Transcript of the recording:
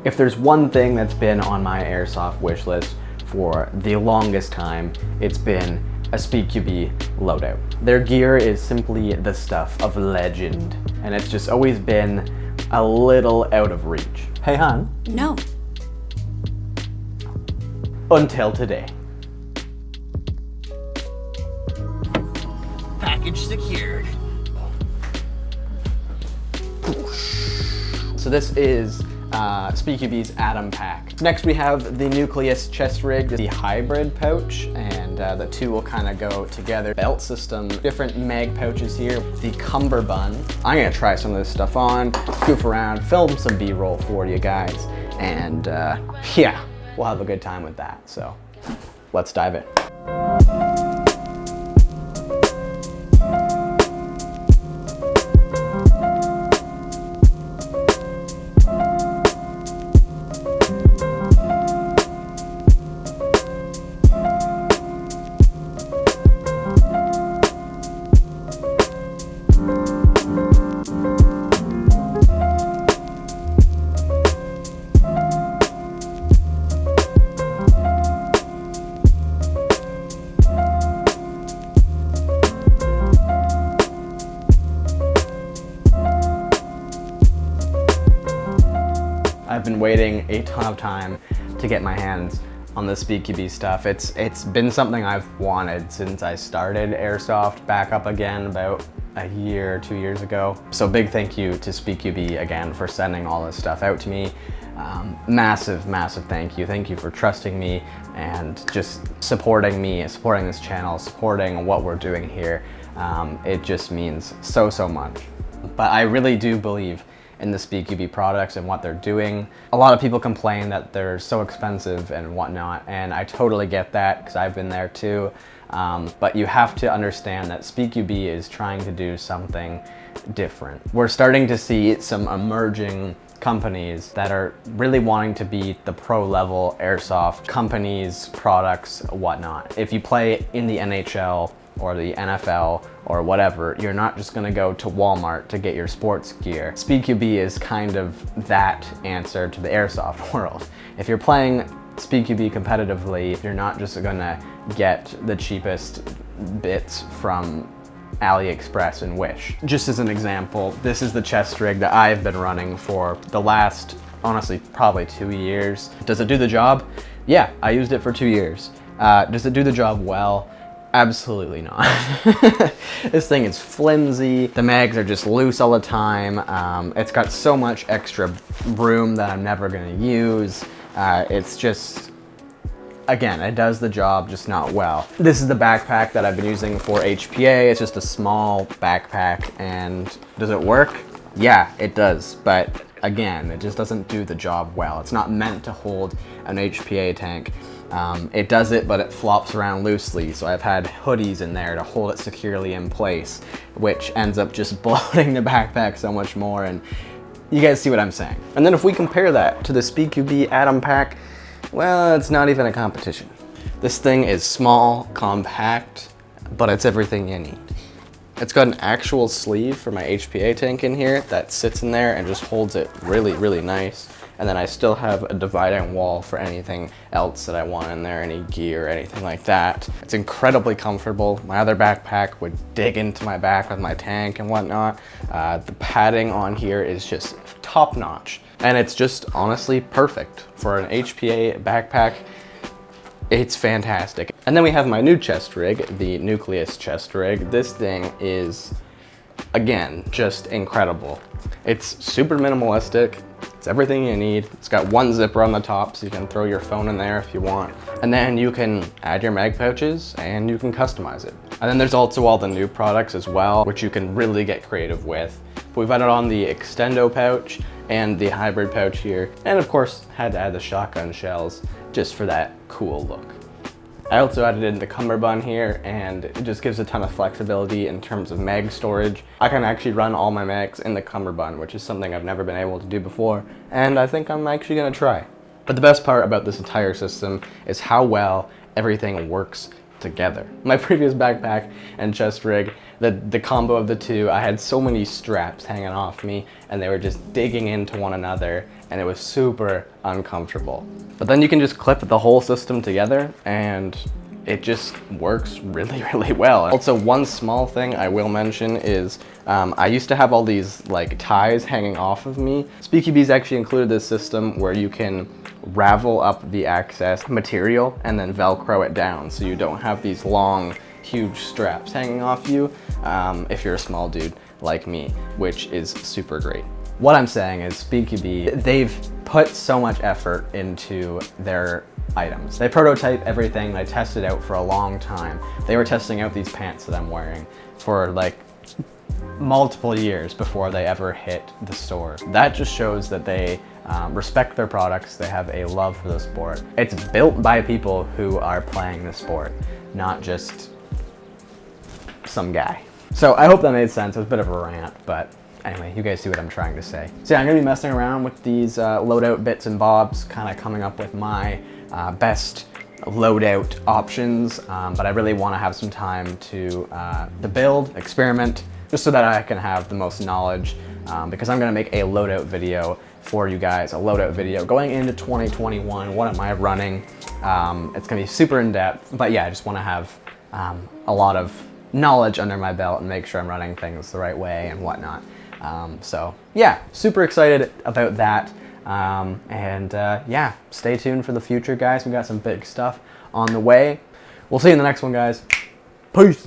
If there's one thing that's been on my airsoft wish list for the longest time, it's been a SpeedQB loadout. Their gear is simply the stuff of legend, and it's just always been a little out of reach. Hey, hon? No. Until today. Package secured. So this is SpeedQB's Atom Pack. Next we have the Nucleus chest rig, the hybrid pouch, and the two will kind of go together. Belt system, different mag pouches here, the cummerbund. I'm gonna try some of this stuff on, goof around, film some B-roll for you guys, and yeah, we'll have a good time with that. So let's dive in. I've been waiting a ton of time to get my hands on the SpeedQB stuff. It's been something I've wanted since I started airsoft back up again about a year or 2 years ago. So big thank you to SpeedQB again for sending all this stuff out to me. Massive thank you. Thank you for trusting me and just supporting me, supporting this channel, supporting what we're doing here. It just means so much. But I really do believe in the SpeedQB products and what they're doing. A lot of people complain that they're so expensive and whatnot, and I totally get that because I've been there too. But you have to understand that SpeedQB is trying to do something different. We're starting to see some emerging companies that are really wanting to be the pro level airsoft companies, products, whatnot. If you play in the NHL or the NFL or whatever, you're not just gonna go to Walmart to get your sports gear. SpeedQB is kind of that answer to the airsoft world. If you're playing SpeedQB competitively, you're not just gonna get the cheapest bits from AliExpress and Wish. Just as an example, this is the chest rig that I've been running for the last, honestly, probably 2 years. Does it do the job? Yeah, I used it for 2 years. Does it do the job well? Absolutely not. This thing is flimsy. The mags are just loose all the time. It's got so much extra room that I'm never gonna use. It's just, again, it does the job, just not well. This is the backpack that I've been using for HPA. It's just a small backpack, and does it work? Yeah, it does, but again, it just doesn't do the job well. It's not meant to hold an HPA tank. It does it, but it flops around loosely, so I've had hoodies in there to hold it securely in place, which ends up just bloating the backpack so much more, and you guys see what I'm saying. And then if we compare that to the SpeedQB Atom Pack, well, it's not even a competition. This thing is small, compact, but it's everything you need. It's got an actual sleeve for my HPA tank in here that sits in there and just holds it really nice. And then I still have a dividing wall for anything else that I want in there, any gear or anything like that. It's incredibly comfortable. My other backpack would dig into my back with my tank and whatnot. The padding on here is just top notch. And it's just honestly perfect for an HPA backpack. It's fantastic. And then we have my new chest rig, the Nucleus chest rig. This thing is, again, just incredible. It's super minimalistic. It's everything you need. It's got one zipper on the top, so you can throw your phone in there if you want. And then you can add your mag pouches and you can customize it. And then there's also all the new products as well, which you can really get creative with. But we've added on the extendo pouch and the hybrid pouch here. And of course, had to add the shotgun shells just for that cool look. I also added in the cummerbund here, and it just gives a ton of flexibility in terms of mag storage. I can actually run all my mags in the cummerbund, which is something I've never been able to do before, and I think I'm actually gonna try. But the best part about this entire system is how well everything works together. My previous backpack and chest rig, the combo of the two, I had so many straps hanging off me and they were just digging into one another, and it was super uncomfortable. But then you can just clip the whole system together and it just works really, really well. Also, one small thing I will mention is I used to have all these like ties hanging off of me. SpeedQB's actually included this system where you can ravel up the excess material and then Velcro it down so you don't have these long, huge straps hanging off you if you're a small dude like me, which is super great. What I'm saying is SpeedQB, they've put so much effort into their items. They prototype everything, they test it out for a long time. They were testing out these pants that I'm wearing for like multiple years before they ever hit the store. That just shows that they respect their products, they have a love for the sport. It's built by people who are playing the sport, not just some guy. So I hope that made sense. It was a bit of a rant, but anyway, you guys see what I'm trying to say. So yeah, I'm gonna be messing around with these loadout bits and bobs, kind of coming up with my best loadout options, but I really want to have some time to build, experiment, just so that I can have the most knowledge, because I'm gonna make a loadout video for you guys, a loadout video going into 2021. What am I running? It's gonna be super in depth, but yeah, I just want to have a lot of knowledge under my belt and make sure I'm running things the right way and whatnot. So yeah, super excited about that. Yeah, stay tuned for the future, guys. We got some big stuff on the way. We'll see you in the next one, guys. Peace.